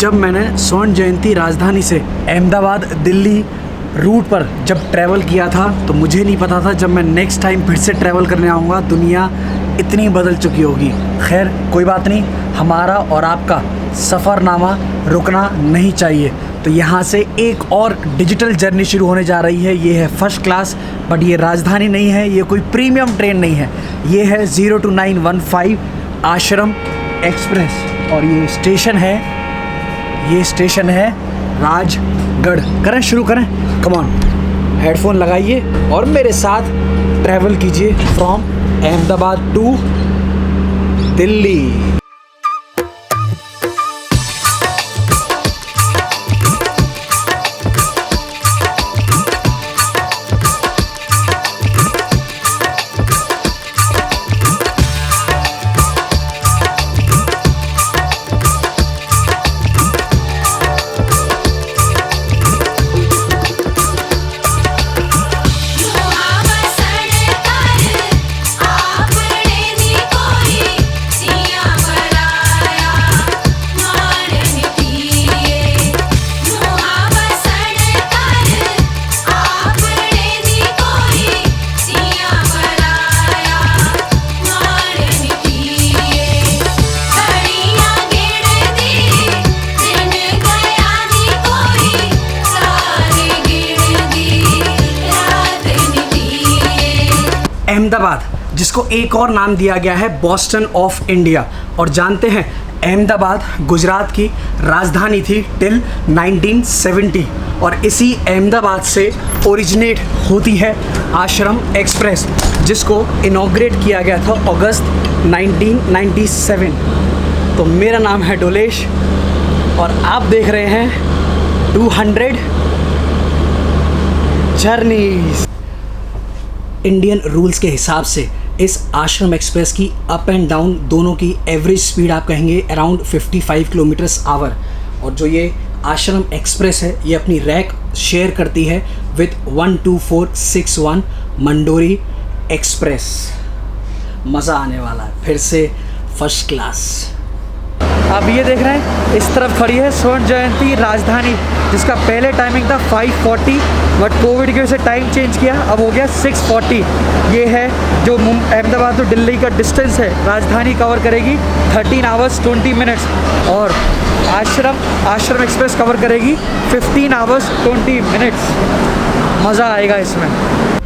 जब मैंने स्वर्ण जयंती राजधानी से अहमदाबाद दिल्ली रूट पर जब ट्रैवल किया था तो मुझे नहीं पता था जब मैं नेक्स्ट टाइम फिर से ट्रैवल करने आऊँगा दुनिया इतनी बदल चुकी होगी। खैर कोई बात नहीं, हमारा और आपका सफ़रनामा रुकना नहीं चाहिए। तो यहाँ से एक और डिजिटल जर्नी शुरू होने जा रही है। ये है फर्स्ट क्लास, बट ये राजधानी नहीं है, ये कोई प्रीमियम ट्रेन नहीं है, ये है 02915 आश्रम एक्सप्रेस। और ये स्टेशन है राजगढ़। करें शुरू करें, कम ऑन, हेडफोन लगाइए और मेरे साथ ट्रैवल कीजिए फ्रॉम अहमदाबाद टू दिल्ली। अहमदाबाद, जिसको एक और नाम दिया गया है बॉस्टन ऑफ इंडिया। और जानते हैं अहमदाबाद गुजरात की राजधानी थी टिल 1970 और इसी अहमदाबाद से ओरिजिनेट होती है आश्रम एक्सप्रेस, जिसको इनॉग्रेट किया गया था अगस्त 1997। तो मेरा नाम है डोलेश और आप देख रहे हैं 200 जर्नीज। इंडियन रूल्स के हिसाब से इस आश्रम एक्सप्रेस की अप एंड डाउन दोनों की एवरेज स्पीड आप कहेंगे अराउंड 55 किलोमीटर्स आवर। और जो ये आश्रम एक्सप्रेस है ये अपनी रैक शेयर करती है विद 12461 मंडोरी एक्सप्रेस। मज़ा आने वाला है, फिर से फर्स्ट क्लास। आप ये देख रहे हैं इस तरफ खड़ी है स्वर्ण जयंती राजधानी, जिसका पहले टाइमिंग था 5:40, बट कोविड की वजह से टाइम चेंज किया, अब हो गया 6:40। ये है जो अहमदाबाद तो दिल्ली का डिस्टेंस है, राजधानी कवर करेगी 13 आवर्स 20 मिनट्स और आश्रम एक्सप्रेस कवर करेगी 15 आवर्स 20 मिनट्स। मज़ा आएगा इसमें।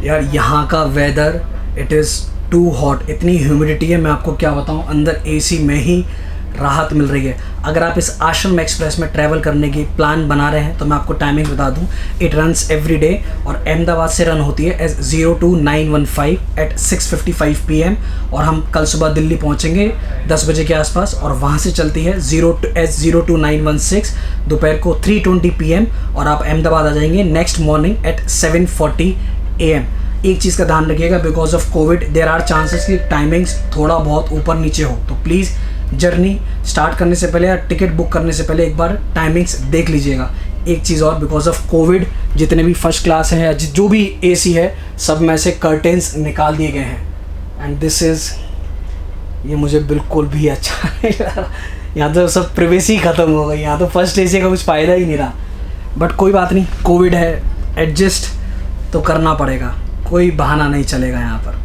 यार यहाँ का weather it is too hot, इतनी ह्यूमिडिटी है, मैं आपको क्या बताऊँ। अंदर AC में ही राहत मिल रही है। अगर आप इस आश्रम एक्सप्रेस में ट्रैवल करने की प्लान बना रहे हैं तो मैं आपको टाइमिंग बता दूं। इट रन्स एवरी डे और अहमदाबाद से रन होती है एज 02915 एट 6:55 PM और हम कल सुबह दिल्ली पहुंचेंगे 10 बजे के आसपास और वहां से चलती है 02916 दोपहर को 3:20 PM और आप अहमदाबाद आ जाएंगे नेक्स्ट मॉर्निंग एट 7:40 AM। एक चीज़ का ध्यान रखिएगा, because of Covid there are chances कि टाइमिंग्स थोड़ा बहुत ऊपर नीचे हो, तो प्लीज़ जर्नी स्टार्ट करने से पहले या टिकट बुक करने से पहले एक बार टाइमिंग्स देख लीजिएगा। एक चीज़ और, बिकॉज ऑफ कोविड जितने भी फर्स्ट क्लास हैं या जो भी AC है सब में से कर्टेंस निकाल दिए गए हैं एंड दिस इज़, ये मुझे बिल्कुल भी अच्छा नहीं लगा। यहाँ तो सब प्राइवेसी ख़त्म हो गई, यहाँ तो फर्स्ट AC का कुछ फ़ायदा ही नहीं रहा। बट कोई बात नहीं, कोविड है, एडजस्ट तो करना पड़ेगा, कोई बहाना नहीं चलेगा यहाँ पर।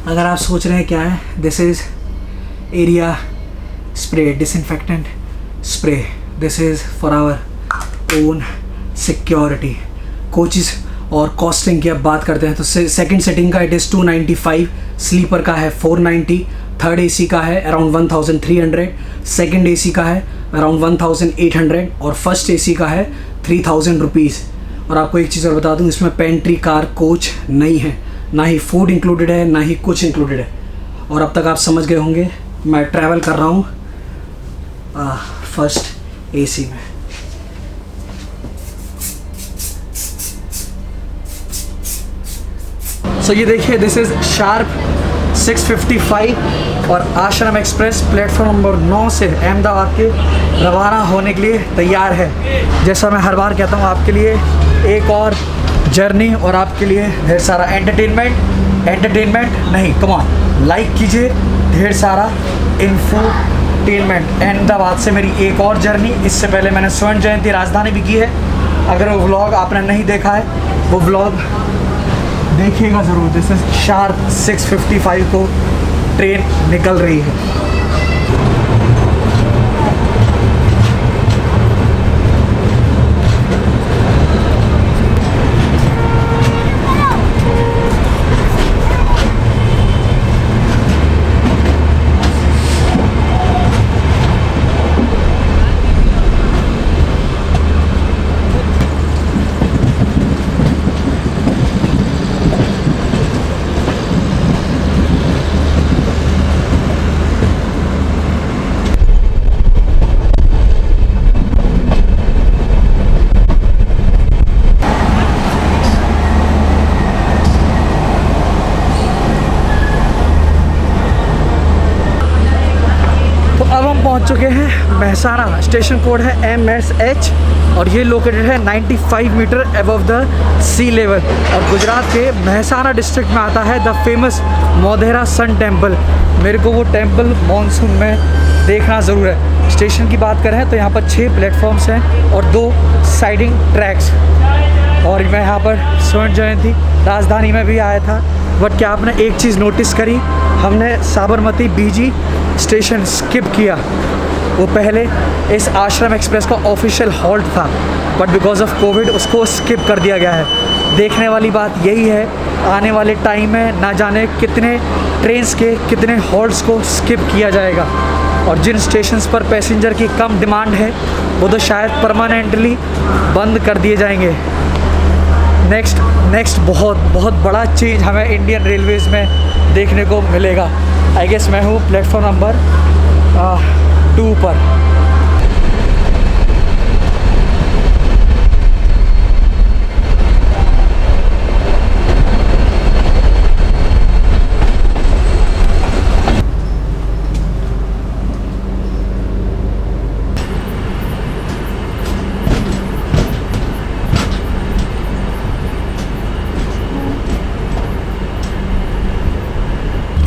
अगर आप सोच रहे हैं क्या है, this is area spray, disinfectant spray. This is for our own security. Coaches और कॉस्टिंग की अब बात करते हैं तो सेकंड सीटिंग का इट इज़ 295, स्लीपर का है 490, थर्ड AC का है अराउंड 1300, सेकंड AC का है अराउंड 1800 और फर्स्ट AC का है 3000 रुपीज़। और आपको एक चीज़ और बता दूं, इसमें पेंट्री कार कोच नहीं है, ना ही फूड इंक्लूडेड है, ना ही कुछ इंक्लूडेड है। और अब तक आप समझ गए होंगे मैं ट्रैवल कर रहा हूँ फर्स्ट AC में। सो ये देखिए, दिस इज़ शार्प 6:55 और आश्रम एक्सप्रेस प्लेटफॉर्म नंबर 9 से अहमदाबाद के रवाना होने के लिए तैयार है। जैसा मैं हर बार कहता हूँ, आपके लिए एक और जर्नी और आपके लिए ढेर सारा एंटरटेनमेंट नहीं, कम ऑन, लाइक कीजिए, ढेर सारा इंफोटेनमेंट। अहमदाबाद से मेरी एक और जर्नी। इससे पहले मैंने स्वर्ण जयंती राजधानी भी की है। अगर वो व्लॉग आपने नहीं देखा है, वो व्लॉग देखिएगा ज़रूर। जैसे शार्प 6:55 को ट्रेन निकल रही है। पहुंच चुके हैं महसाना। स्टेशन कोड है MSH और ये लोकेटेड है 95 meter above the sea level. और गुजरात के महसाना डिस्ट्रिक्ट में आता है the famous Modhera sun temple. मेरे को वो टेम्पल मानसून में देखना ज़रूर है। स्टेशन की बात करें तो यहाँ पर 6 प्लेटफॉर्म्स हैं और 2 साइडिंग ट्रैक्स। और मैं यहाँ पर स्वर्ण जयंती राजधानी में भी आया था, बट क्या आपने एक चीज़ नोटिस करी? हमने साबरमती BG स्टेशन स्किप किया। वो पहले इस आश्रम एक्सप्रेस का ऑफिशियल हॉल्ट था, बट बिकॉज ऑफ कोविड उसको स्किप कर दिया गया है। देखने वाली बात यही है, आने वाले टाइम में ना जाने कितने ट्रेन्स के कितने हॉल्ट्स को स्किप किया जाएगा। और जिन स्टेशंस पर पैसेंजर की कम डिमांड है, वो तो शायद परमानेंटली बंद कर दिए जाएंगे। नेक्स्ट बहुत बड़ा चेंज हमें इंडियन रेलवेज़ में देखने को मिलेगा। आई गेस मैं हूँ प्लेटफॉर्म नंबर 2 पर।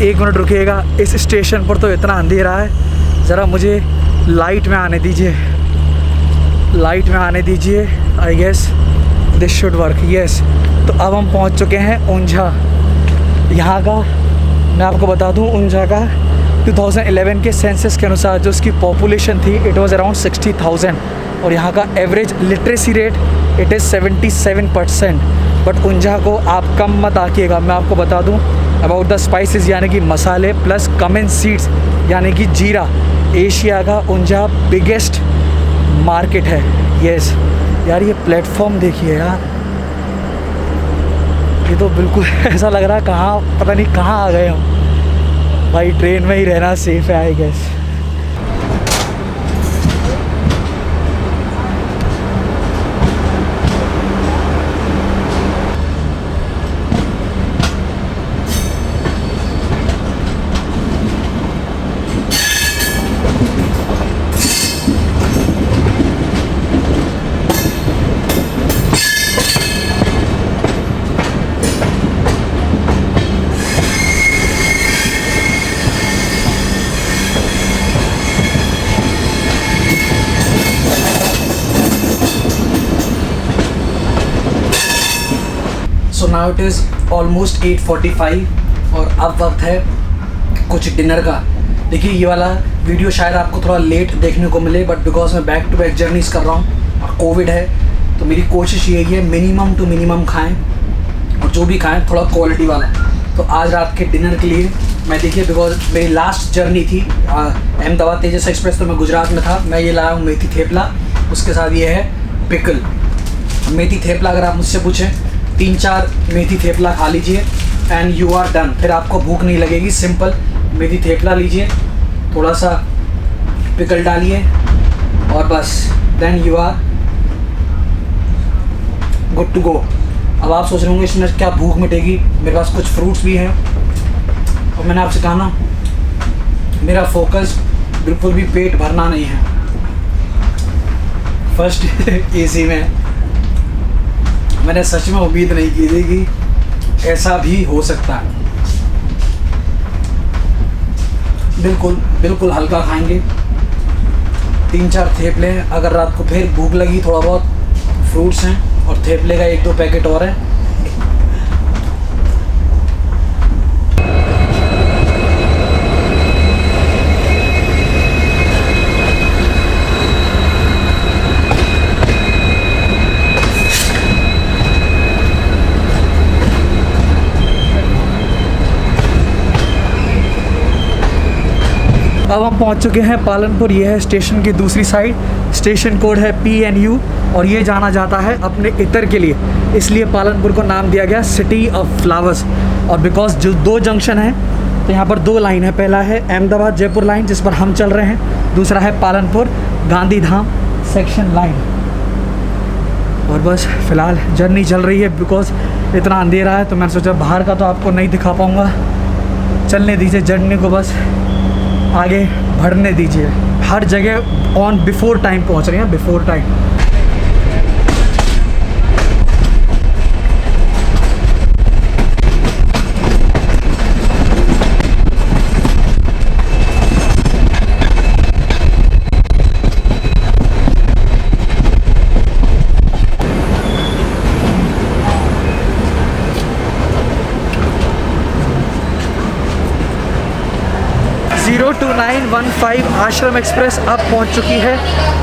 एक मिनट रुकिएगा, इस स्टेशन पर तो इतना अंधेरा है, ज़रा मुझे लाइट में आने दीजिए। I guess this should work. Yes, तो अब हम पहुंच चुके हैं ऊंझा। यहाँ का मैं आपको बता दूं, ऊंझा का 2011 के सेंसस के अनुसार जो उसकी पॉपुलेशन थी, इट वाज अराउंड 60,000 और यहाँ का average literacy rate it is 77%। But Unjha को आप कम मत आकिएगा। मैं आपको बता दूँ अबाउट द स्पाइसेस यानी कि मसाले प्लस कमिन सीड्स यानी कि जीरा, एशिया का ऊंझा बिगेस्ट मार्केट है। यस यार, ये प्लेटफॉर्म देखिए यार, ये तो बिल्कुल ऐसा लग रहा है कहाँ, पता नहीं कहाँ आ गए हम। भाई ट्रेन में ही रहना सेफ है I guess. So now it is almost 8:45 और अब वक्त है कुछ डिनर का। देखिए ये वाला वीडियो शायद आपको थोड़ा लेट देखने को मिले, बट बिकॉज मैं बैक टू बैक जर्नीज़ कर रहा हूँ और कोविड है, तो मेरी कोशिश यही है मिनिमम टू मिनिमम खाएं और जो भी खाएं थोड़ा क्वालिटी वाला। तो आज रात के डिनर के लिए मैं, देखिए बिकॉज मेरी लास्ट जर्नी थी अहमदाबाद तेजस एक्सप्रेस, तो मैं गुजरात में था। मैं ये लाया हूँ मेथी थेपला, उसके साथ ये है पिकल। मेथी थेपला अगर आप मुझसे पूछें, 3-4 मेथी थेपला खा लीजिए एंड यू आर डन। फिर आपको भूख नहीं लगेगी। सिंपल मेथी थेपला लीजिए, थोड़ा सा पिकल डालिए और बस then you are good to go. अब आप सोच रहे होंगे इसमें क्या भूख मिटेगी। मेरे पास कुछ फ्रूट्स भी हैं और मैंने आपसे कहा ना मेरा फोकस बिल्कुल भी पेट भरना नहीं है। फर्स्ट एसी में मैंने सच में उम्मीद नहीं की थी कि ऐसा भी हो सकता है। बिल्कुल हल्का खाएंगे, 3-4 थेपले हैं। अगर रात को फिर भूख लगी, थोड़ा बहुत फ्रूट्स हैं और थेपले का 1-2 पैकेट और है। अब हम पहुंच चुके हैं पालनपुर। ये है स्टेशन की दूसरी साइड। स्टेशन कोड है PNU और ये जाना जाता है अपने इत्र के लिए, इसलिए पालनपुर को नाम दिया गया सिटी ऑफ फ्लावर्स। और बिकॉज जो 2 जंक्शन हैं तो यहाँ पर 2 लाइन है। पहला है अहमदाबाद जयपुर लाइन जिस पर हम चल रहे हैं, दूसरा है पालनपुर गांधीधाम सेक्शन लाइन। और बस फ़िलहाल जर्नी चल रही है। बिकॉज इतना अंधेरा है तो मैंने सोचा बाहर का तो आपको नहीं दिखा पाऊँगा, चलने दीजिए जर्नी को, बस आगे बढ़ने दीजिए। हर जगह ऑन बिफोर टाइम पहुंच रहे हैं, बिफोर टाइम। आश्रम एक्सप्रेस अब पहुंच चुकी है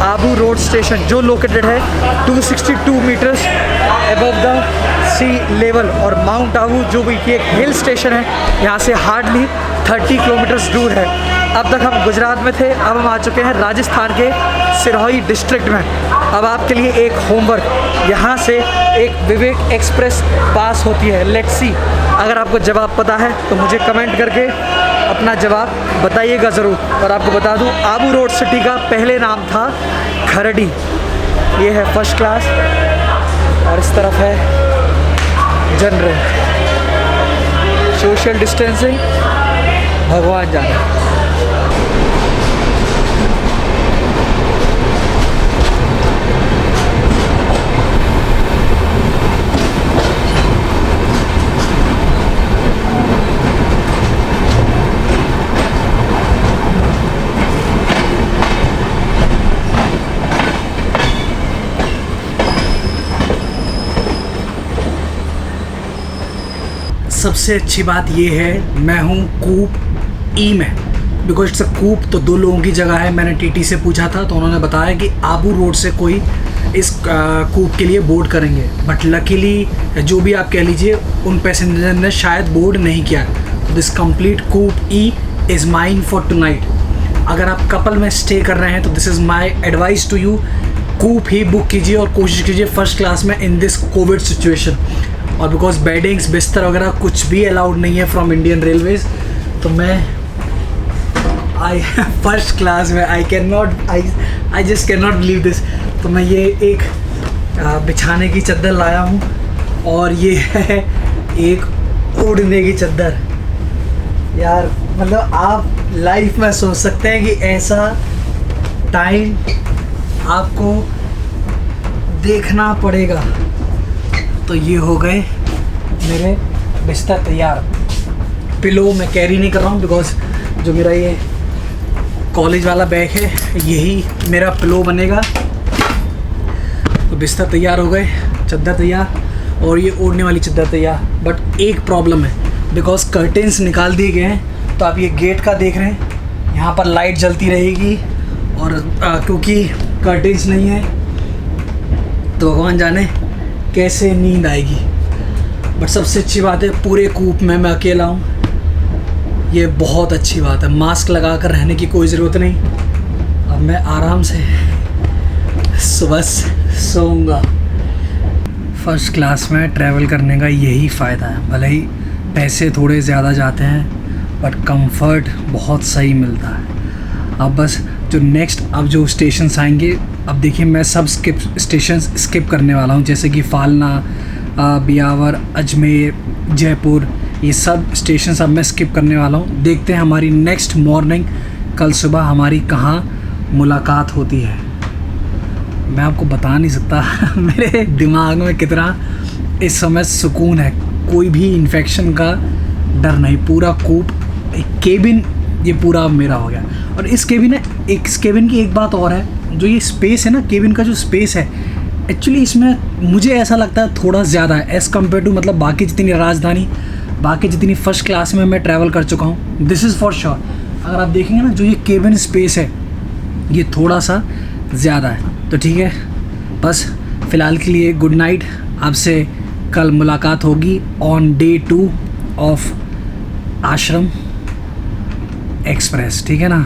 आबू रोड स्टेशन, जो लोकेटेड है 262 meters above the sea level. और माउंट आबू जो भी एक हिल स्टेशन है, यहाँ से हार्डली 30 किलोमीटर्स दूर है। अब तक हम गुजरात में थे, अब हम आ चुके हैं राजस्थान के सिरोही डिस्ट्रिक्ट में। अब आपके लिए एक होमवर्क, यहाँ से एक विवेक एक्सप्रेस पास होती है। लेट्स सी, अगर आपको जवाब पता है तो मुझे कमेंट करके अपना जवाब बताइएगा ज़रूर। और आपको बता दूं, आबू रोड सिटी का पहले नाम था खरड़ी। ये है फर्स्ट क्लास और इस तरफ है जनरल। सोशल डिस्टेंसिंग भगवान जाने। सबसे अच्छी बात ये है, मैं हूँ कूप ई में, बिकॉज इट्स अ कूप, तो 2 लोगों की जगह है। मैंने TT से पूछा था तो उन्होंने बताया कि आबू रोड से कोई इस कूप के लिए बोर्ड करेंगे, बट लकीली जो भी आप कह लीजिए उन पैसेंजर ने शायद बोर्ड नहीं किया। तो this complete coupe is mine for tonight. अगर आप कपल में स्टे कर रहे हैं तो this is my advice to you, coupe ही बुक कीजिए और कोशिश कीजिए फर्स्ट क्लास में इन दिस कोविड सिचुएशन। और बिकॉज बेडिंग्स, बिस्तर वगैरह कुछ भी अलाउड नहीं है फ्रॉम इंडियन रेलवेज़, तो मैं फर्स्ट क्लास में I just can not believe this. तो मैं ये एक बिछाने की चादर लाया हूँ और ये है एक ओढ़ने की चादर। यार मतलब आप लाइफ में सोच सकते हैं कि ऐसा टाइम आपको देखना पड़ेगा। तो ये हो गए मेरे बिस्तर तैयार। पिलो मैं कैरी नहीं कर रहा हूँ बिकॉज जो मेरा ये कॉलेज वाला बैग है यही मेरा पिलो बनेगा। तो बिस्तर तैयार हो गए, चादर तैयार और ये ओढ़ने वाली चादर तैयार। बट एक प्रॉब्लम है, बिकॉज कर्टेंस निकाल दिए गए हैं। तो आप ये गेट का देख रहे हैं, यहाँ पर लाइट जलती रहेगी और क्योंकि कर्टेंस नहीं है तो भगवान जाने कैसे नींद आएगी। बट सबसे अच्छी बात है पूरे कूप में मैं अकेला हूँ, ये बहुत अच्छी बात है। मास्क लगा कर रहने की कोई ज़रूरत नहीं। अब मैं आराम से सुबह सोऊंगा। फर्स्ट क्लास में ट्रैवल करने का यही फ़ायदा है, भले ही पैसे थोड़े ज़्यादा जाते हैं बट कंफर्ट बहुत सही मिलता है। अब बस जो नेक्स्ट अब जो स्टेशंस आएंगे, अब देखिए मैं सब स्टेशंस स्किप करने वाला हूँ, जैसे कि फालना, बियावर, अजमेर, जयपुर, ये सब स्टेशन अब मैं स्किप करने वाला हूँ। देखते हैं हमारी नेक्स्ट मॉर्निंग कल सुबह हमारी कहाँ मुलाकात होती है। मैं आपको बता नहीं सकता मेरे दिमाग में कितना इस समय सुकून है, कोई भी इन्फेक्शन का डर नहीं। पूरा कूप केबिन ये पूरा मेरा हो गया। और इस केबिन की एक बात और है, जो ये स्पेस है ना, केबिन का जो स्पेस है एक्चुअली इसमें मुझे ऐसा लगता है थोड़ा ज़्यादा है एज़ कम्पेयर टू मतलब बाकी जितनी राजधानी, बाकी जितनी फर्स्ट क्लास में मैं ट्रैवल कर चुका हूँ। This is for sure. अगर आप देखेंगे ना, जो ये केबिन स्पेस है ये थोड़ा सा ज़्यादा है। तो ठीक है, बस फ़िलहाल के लिए गुड नाइट। आपसे कल मुलाकात होगी ऑन डे 2 ऑफ आश्रम एक्सप्रेस, ठीक है ना।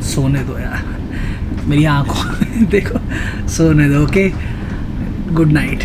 सोने दो यार, मेरी आँखों देखो, सोने दो। Okay, good night.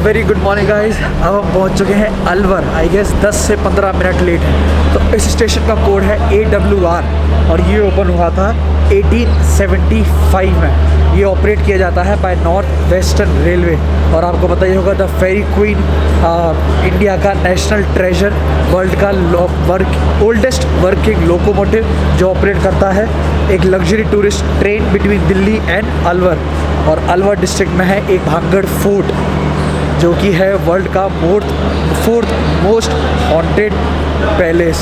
Very good morning guys. अब हम पहुंच चुके हैं अलवर। आई गेस 10 से 15 मिनट लेट है। तो इस स्टेशन का कोड है AWR और ये ओपन हुआ था 1875 में। ये ऑपरेट किया जाता है बाय नॉर्थ वेस्टर्न रेलवे। और आपको पता ही होगा द फेरी क्वीन, इंडिया का नेशनल ट्रेजर, वर्ल्ड का ओल्डेस्ट वर्किंग लोकोमोटिव जो ऑपरेट करता है एक luxury tourist train between Delhi and Alwar. और अलवर डिस्ट्रिक्ट में है एक भांगड़ फोर्ट जो कि है वर्ल्ड का फोर्थ मोस्ट हॉन्टेड पैलेस।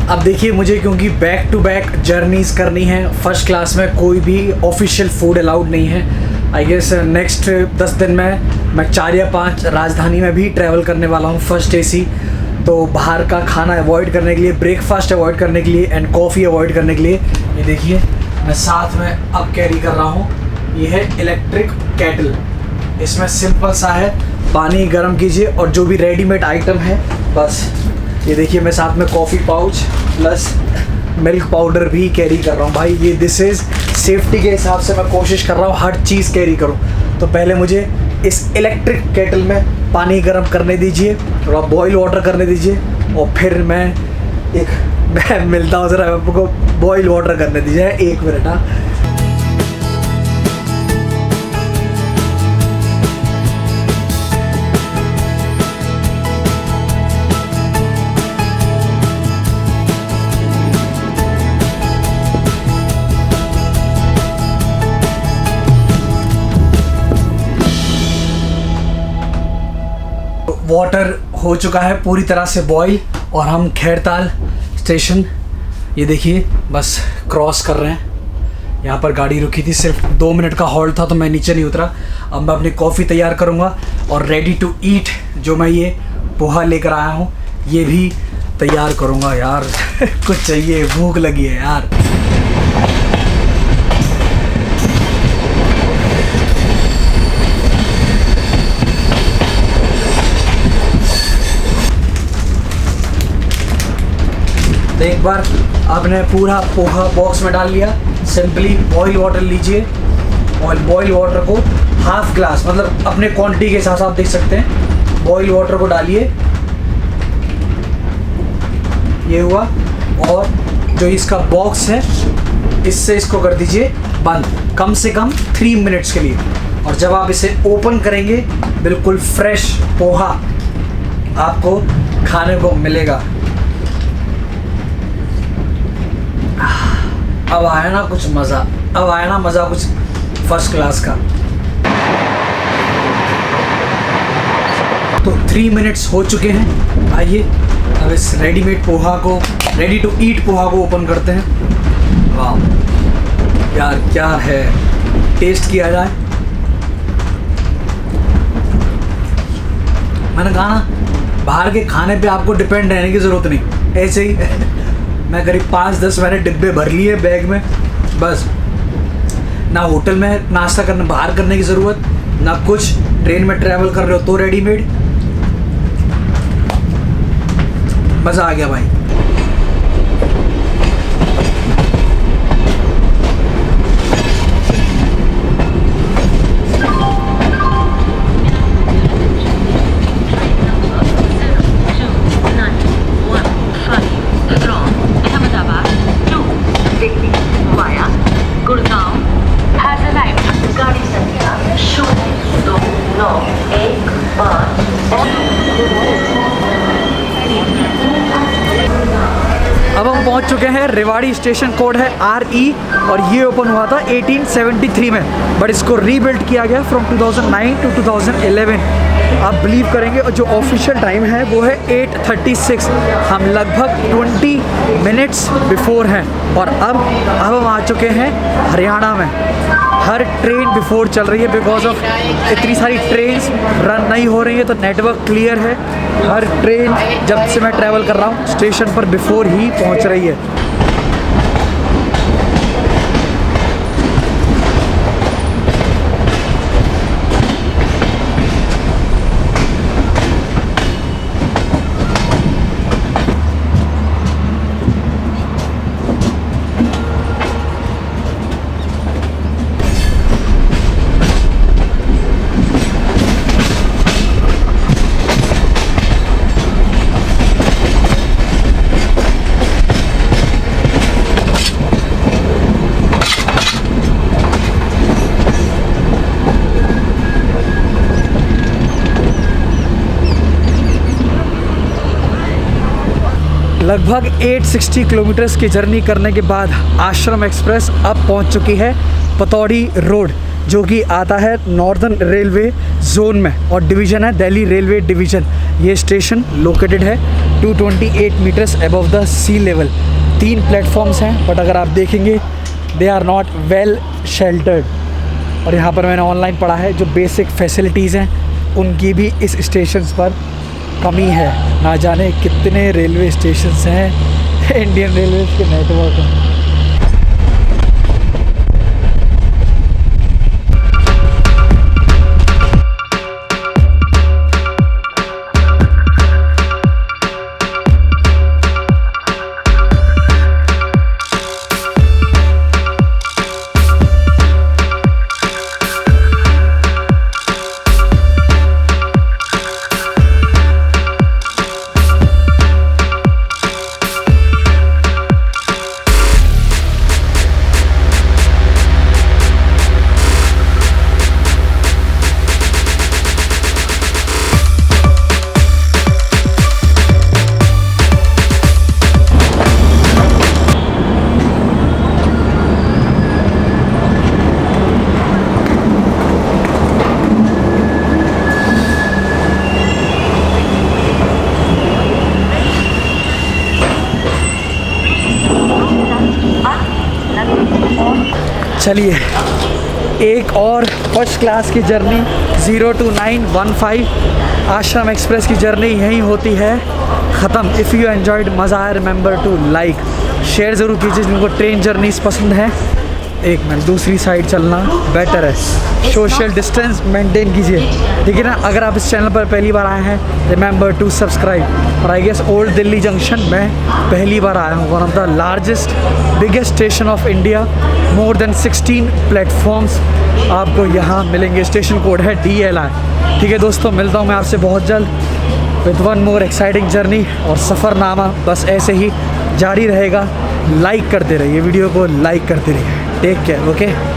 अब देखिए, मुझे क्योंकि बैक टू बैक जर्नीज़ करनी है, फर्स्ट क्लास में कोई भी ऑफिशियल फूड अलाउड नहीं है। आई गेस नेक्स्ट 10 दिन में मैं 4 या 5 राजधानी में भी ट्रैवल करने वाला हूँ फर्स्ट AC। तो बाहर का खाना अवॉइड करने के लिए, ब्रेकफास्ट अवॉइड करने के लिए एंड कॉफ़ी अवॉइड करने के लिए, ये देखिए मैं साथ में अब कैरी कर रहा हूँ। ये है इलेक्ट्रिक केटल। इसमें सिंपल सा है, पानी गर्म कीजिए और जो भी रेडीमेड आइटम है बस। ये देखिए मैं साथ में coffee pouch plus milk powder भी कैरी कर रहा हूँ। भाई ये दिस इज़ सेफ्टी के हिसाब से मैं कोशिश कर रहा हूँ हर चीज़ कैरी करूँ। तो पहले मुझे इस इलेक्ट्रिक केटल में पानी गर्म करने दीजिए, थोड़ा बॉईल वाटर करने दीजिए और फिर मैं मिलता हूँ। ज़रा आपको बॉईल वाटर करने दीजिए, 1 मिनट। हाँ, वाटर हो चुका है पूरी तरह से बॉईल और हम खैरताल स्टेशन ये देखिए बस क्रॉस कर रहे हैं। यहाँ पर गाड़ी रुकी थी, सिर्फ 2 मिनट का हॉल्ट था तो मैं नीचे नहीं उतरा। अब मैं अपनी कॉफ़ी तैयार करूँगा और रेडी टू ईट जो मैं ये पोहा लेकर आया हूँ ये भी तैयार करूँगा। यार कुछ चाहिए, भूख लगी है यार। तो एक बार आपने पूरा पोहा बॉक्स में डाल लिया, सिंपली बॉयल वाटर लीजिए और बॉयल वाटर को हाफ ग्लास, मतलब अपने क्वांटिटी के हिसाब से आप देख सकते हैं, बॉयल वाटर को डालिए, ये हुआ। और जो इसका बॉक्स है इससे इसको कर दीजिए बंद, कम से कम 3 मिनट्स के लिए। और जब आप इसे ओपन करेंगे बिल्कुल फ्रेश पोहा आपको खाने को मिलेगा। अब आया ना कुछ मज़ा, अब आया ना मज़ा कुछ फर्स्ट क्लास का। तो 3 मिनट्स हो चुके हैं। आइए अब इस रेडीमेड पोहा को, रेडी टू ईट पोहा को ओपन करते हैं। वाह यार क्या है, टेस्ट किया जाए। मैंने कहा ना, बाहर के खाने पे आपको डिपेंड रहने की ज़रूरत नहीं, ऐसे ही मैं करीब 5-10 मैंने डिब्बे भर लिए बैग में, बस ना होटल में नाश्ता करने बाहर करने की ज़रूरत, ना कुछ, ट्रेन में ट्रैवल कर रहे हो तो रेडीमेड, मज़ा आ गया भाई। अब हम पहुंच चुके हैं रेवाड़ी स्टेशन, कोड है RE, और ये ओपन हुआ था 1873 में, बट इसको रीबिल्ड किया गया फ्रॉम 2009 टू 2011। आप बिलीव करेंगे, और जो ऑफिशियल टाइम है वो है 8:36। हम लगभग 20 मिनट्स बिफोर हैं, और अब हम आ चुके हैं हरियाणा में। हर ट्रेन बिफोर चल रही है, बिकॉज ऑफ इतनी सारी ट्रेन्स रन नहीं हो रही है, तो नेटवर्क क्लियर है। हर ट्रेन जब से मैं ट्रैवल कर रहा हूँ स्टेशन पर बिफोर ही पहुँच रही है। लगभग 860 किलोमीटर्स की जर्नी करने के बाद आश्रम एक्सप्रेस अब पहुंच चुकी है पतौड़ी रोड, जो कि आता है नॉर्दर्न रेलवे जोन में, और डिवीज़न है दिल्ली रेलवे डिवीज़न। ये स्टेशन लोकेटेड है 228 meters above the sea level. 3 platforms हैं, बट अगर आप देखेंगे they are not well sheltered. और यहाँ पर मैंने ऑनलाइन पढ़ा है, जो बेसिक फैसिलिटीज़ हैं उनकी भी इस स्टेशन पर कमी है। ना जाने कितने रेलवे स्टेशंस हैं इंडियन रेलवे के नेटवर्क में। चलिए एक और फर्स्ट क्लास की जर्नी 02915 आश्रम एक्सप्रेस की जर्नी यहीं होती है ख़त्म। इफ़ यू एन्जॉयड, मज़ा आया, रिमेंबर टू लाइक शेयर ज़रूर कीजिए जिनको ट्रेन जर्नीज़ पसंद हैं। एक मिनट, दूसरी साइड चलना बेटर है। सोशल डिस्टेंस मेंटेन कीजिए, ठीक है ना। अगर आप इस चैनल पर पहली बार आए हैं, रिमेंबर टू सब्सक्राइब। और I guess old Delhi junction में पहली बार आया हूँ। One of the largest biggest station of India, more than 16 platforms आपको यहाँ मिलेंगे। स्टेशन कोड है DLI। ठीक है दोस्तों, मिलता हूँ मैं आपसे बहुत जल्द with one more exciting journey. और सफ़रनामा बस ऐसे ही जारी रहेगा। लाइक करते रहिए, वीडियो को लाइक करते रहिए। Take care, okay.